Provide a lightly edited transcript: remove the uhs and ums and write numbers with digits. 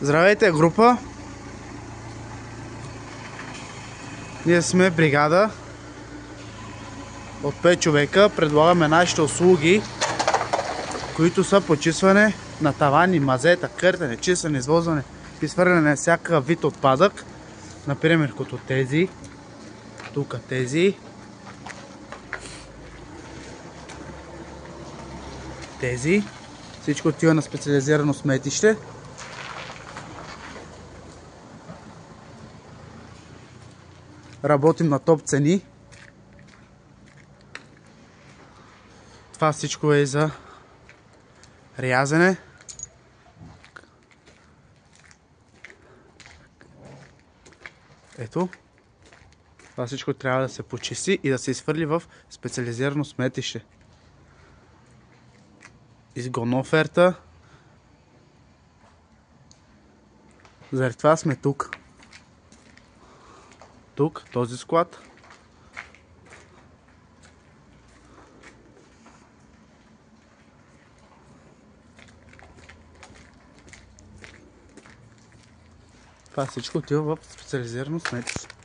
Здравейте, група! Ние сме бригада от 5 човека. Предлагаме нашите услуги, които са почистване на тавани, мазета, къртане, чистване, извозване, изхвърляне на всякакъв вид отпадък. Например, като тези, тук тези. Всичко отива на специализирано сметище. Работим на топ цени. Това всичко е за рязане. Ето. Това всичко трябва да се почисти и да се изхвърли в специализирано сметище. Изгодна оферта. Заради това сме тук. Тук, този склад. Това всичко отива в специализирано сметище.